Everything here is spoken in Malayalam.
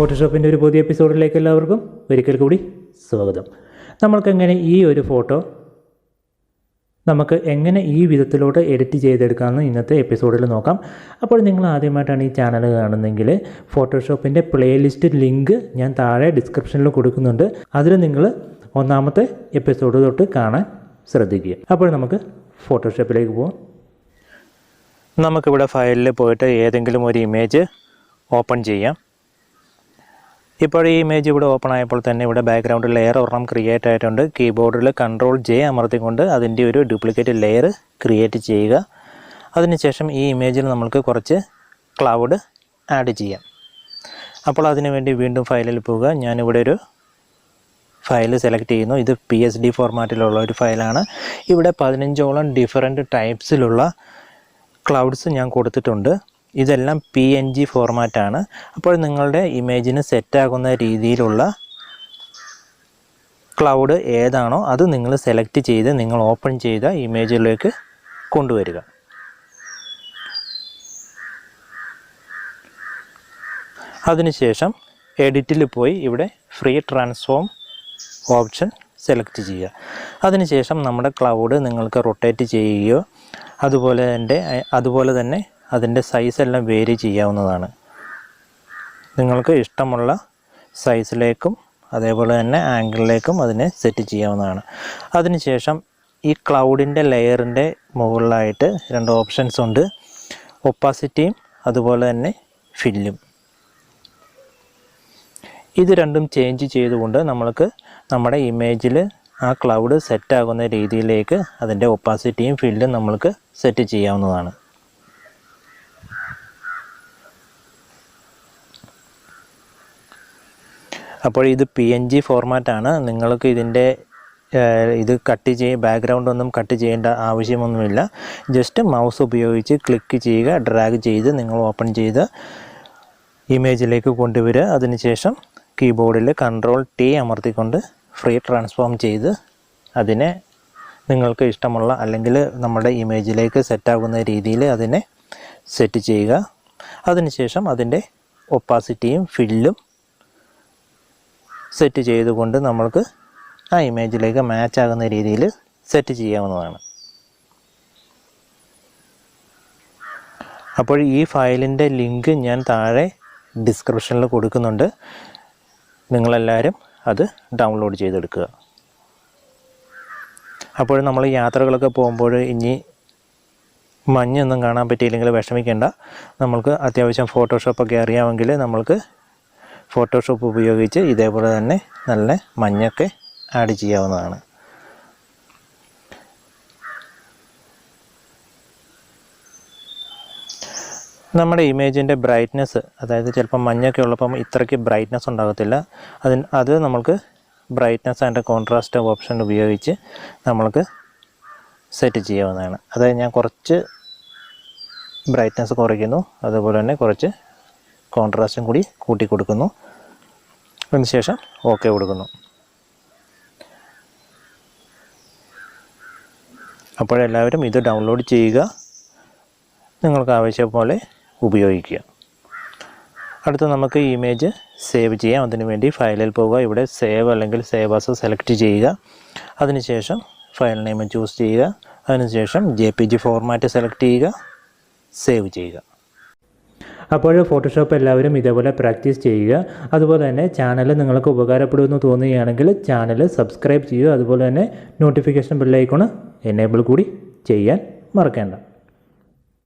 ഫോട്ടോഷോപ്പിൻ്റെ ഒരു പുതിയ എപ്പിസോഡിലേക്ക് എല്ലാവർക്കും ഒരിക്കൽ കൂടി സ്വാഗതം. നമുക്ക് എങ്ങനെ ഈ വിധത്തിലോട്ട് എഡിറ്റ് ചെയ്തെടുക്കാമെന്ന് ഇന്നത്തെ എപ്പിസോഡിൽ നോക്കാം. അപ്പോൾ നിങ്ങൾ ആദ്യമായിട്ടാണ് ഈ ചാനൽ കാണുന്നതെങ്കിൽ ഫോട്ടോഷോപ്പിൻ്റെ പ്ലേലിസ്റ്റ് ലിങ്ക് ഞാൻ താഴെ ഡിസ്ക്രിപ്ഷനിൽ കൊടുക്കുന്നുണ്ട്. അതിൽ നിങ്ങൾ ഒന്നാമത്തെ എപ്പിസോഡ് തൊട്ട് കാണാൻ ശ്രദ്ധിക്കുക. അപ്പോൾ നമുക്ക് ഫോട്ടോഷോപ്പിലേക്ക് പോകാം. നമുക്കിവിടെ ഫയലിൽ പോയിട്ട് ഏതെങ്കിലും ഒരു ഇമേജ് ഓപ്പൺ ചെയ്യാം. ഇപ്പോൾ ഈ ഇമേജ് ഇവിടെ ഓപ്പൺ ആയപ്പോൾ തന്നെ ഇവിടെ ബാക്ക്ഗ്രൗണ്ട് ലെയർ ഒരെണ്ണം ക്രിയേറ്റ് ആയിട്ടുണ്ട്. കീബോർഡിൽ Ctrl+J അമർത്തിക്കൊണ്ട് അതിൻ്റെ ഒരു ഡ്യൂപ്ലിക്കേറ്റ് ലെയർ ക്രിയേറ്റ് ചെയ്യുക. അതിനുശേഷം ഈ ഇമേജിൽ നമുക്ക് കുറച്ച് ക്ലൗഡ് ആഡ് ചെയ്യാം. അപ്പോൾ അതിനുവേണ്ടി വീണ്ടും ഫയലിൽ പോവുക. ഞാനിവിടെ ഒരു ഫയൽ സെലക്ട് ചെയ്യുന്നു. ഇത് PSD ഫോർമാറ്റിലുള്ള ഒരു ഫയലാണ്. ഇവിടെ 15ഓളം ഡിഫറൻറ്റ് ടൈപ്സിലുള്ള ക്ലൗഡ്സ് ഞാൻ കൊടുത്തിട്ടുണ്ട്. ഇതെല്ലാം PNG ഫോർമാറ്റാണ്. അപ്പോൾ നിങ്ങളുടെ ഇമേജിന് സെറ്റാകുന്ന രീതിയിലുള്ള ക്ലൗഡ് ഏതാണോ അത് നിങ്ങൾ സെലക്ട് ചെയ്ത് നിങ്ങൾ ഓപ്പൺ ചെയ്ത ഇമേജിലേക്ക് കൊണ്ടുവരിക. അതിനുശേഷം എഡിറ്റിൽ പോയി ഇവിടെ ഫ്രീ ട്രാൻസ്ഫോം ഓപ്ഷൻ സെലക്ട് ചെയ്യുക. അതിനുശേഷം നമ്മുടെ ക്ലൗഡ് നിങ്ങൾക്ക് റൊട്ടേറ്റ് ചെയ്യുകയോ അതുപോലെ തന്നെ അതിൻ്റെ സൈസെല്ലാം വേരി ചെയ്യാവുന്നതാണ്. നിങ്ങൾക്ക് ഇഷ്ടമുള്ള സൈസിലേക്കും അതേപോലെ തന്നെ ആംഗിളിലേക്കും അതിനെ സെറ്റ് ചെയ്യാവുന്നതാണ്. അതിനുശേഷം ഈ ക്ലൗഡിൻ്റെ ലെയറിൻ്റെ മുകളിലായിട്ട് 2 ഓപ്ഷൻസ് ഉണ്ട്. ഒപ്പാസിറ്റിയും അതുപോലെ തന്നെ ഫില്ലും. ഇത് രണ്ടും ചേഞ്ച് ചെയ്തുകൊണ്ട് നമ്മൾക്ക് നമ്മുടെ ഇമേജിൽ ആ ക്ലൗഡ് സെറ്റാകുന്ന രീതിയിലേക്ക് അതിൻ്റെ ഒപ്പാസിറ്റിയും ഫില്ലും നമ്മൾക്ക് സെറ്റ് ചെയ്യാവുന്നതാണ്. അപ്പോൾ ഇത് PNG ഫോർമാറ്റാണ്. നിങ്ങൾക്ക് ഇത് ബാക്ക്ഗ്രൗണ്ട് ഒന്നും കട്ട് ചെയ്യേണ്ട ആവശ്യമൊന്നുമില്ല. ജസ്റ്റ് മൗസ് ഉപയോഗിച്ച് ക്ലിക്ക് ചെയ്യുക, ഡ്രാഗ് ചെയ്ത് നിങ്ങൾ ഓപ്പൺ ചെയ്ത് ഇമേജിലേക്ക് കൊണ്ടുവരിക. അതിനുശേഷം കീബോർഡിൽ Ctrl+T അമർത്തിക്കൊണ്ട് ഫ്രീ ട്രാൻസ്ഫോം ചെയ്ത് അതിനെ നിങ്ങൾക്ക് ഇഷ്ടമുള്ള അല്ലെങ്കിൽ നമ്മുടെ ഇമേജിലേക്ക് സെറ്റാകുന്ന രീതിയിൽ അതിനെ സെറ്റ് ചെയ്യുക. അതിനുശേഷം അതിൻ്റെ ഒപ്പാസിറ്റിയും ഫില്ലും സെറ്റ് ചെയ്തുകൊണ്ട് നമ്മൾക്ക് ആ ഇമേജിലേക്ക് മാച്ച് ആകുന്ന രീതിയിൽ സെറ്റ് ചെയ്യാവുന്നതാണ്. അപ്പോൾ ഈ ഫയലിൻ്റെ ലിങ്ക് ഞാൻ താഴെ ഡിസ്ക്രിപ്ഷനിൽ കൊടുക്കുന്നുണ്ട്. നിങ്ങളെല്ലാവരും അത് ഡൗൺലോഡ് ചെയ്തെടുക്കുക. അപ്പോൾ നമ്മൾ യാത്രകളൊക്കെ പോകുമ്പോൾ ഇനി മഞ്ഞൊന്നും കാണാൻ പറ്റിയില്ലെങ്കിൽ വിഷമിക്കേണ്ട. നമ്മൾക്ക് അത്യാവശ്യം ഫോട്ടോഷോപ്പൊക്കെ അറിയാമെങ്കിൽ നമ്മൾക്ക് ഫോട്ടോഷോപ്പ് ഉപയോഗിച്ച് ഇതേപോലെ തന്നെ നല്ല മഞ്ഞൊക്കെ ആഡ് ചെയ്യാവുന്നതാണ്. നമ്മുടെ ഇമേജിൻ്റെ ബ്രൈറ്റ്നെസ്, അതായത് ചിലപ്പം മഞ്ഞൊക്കെ ഉള്ളപ്പം ഇത്രയ്ക്ക് ബ്രൈറ്റ്നെസ് ഉണ്ടാകത്തില്ല. അത് നമുക്ക് ബ്രൈറ്റ്നെസ് ആൻഡ് കോൺട്രാസ്റ്റ് ഓപ്ഷൻ ഉപയോഗിച്ച് നമ്മൾക്ക് സെറ്റ് ചെയ്യാവുന്നതാണ്. അതായത് ഞാൻ കുറച്ച് ബ്രൈറ്റ്നെസ് കുറയ്ക്കുന്നു, അതുപോലെ തന്നെ കുറച്ച് കോൺട്രാസ്റ്റും കൂടി കൂട്ടി കൊടുക്കുന്നു. അതിനുശേഷം ഓക്കെ കൊടുക്കുന്നു. അപ്പോഴെല്ലാവരും ഇത് ഡൗൺലോഡ് ചെയ്യുക, നിങ്ങൾക്ക് ആവശ്യം പോലെ ഉപയോഗിക്കുക. അടുത്ത നമുക്ക് ഇമേജ് സേവ് ചെയ്യാം. അതിനുവേണ്ടി ഫയലിൽ പോവുക. ഇവിടെ സേവ് അല്ലെങ്കിൽ സേവ് ആസ് സെലക്ട് ചെയ്യുക. അതിനുശേഷം ഫയൽ നെയിം ചൂസ് ചെയ്യുക. അതിനുശേഷം JPG ഫോർമാറ്റ് സെലക്ട് ചെയ്യുക, സേവ് ചെയ്യുക. അപ്പോൾ ഫോട്ടോഷോപ്പ് എല്ലാവരും ഇതേപോലെ പ്രാക്ടീസ് ചെയ്യുക. അതുപോലെ തന്നെ ചാനൽ നിങ്ങൾക്ക് ഉപകാരപ്പെടുമെന്ന് തോന്നുകയാണെങ്കിൽ ചാനൽ സബ്സ്ക്രൈബ് ചെയ്യുക. അതുപോലെ തന്നെ നോട്ടിഫിക്കേഷൻ ബെൽ ഐക്കൺ എനേബിൾ കൂടി ചെയ്യാൻ മറക്കേണ്ട.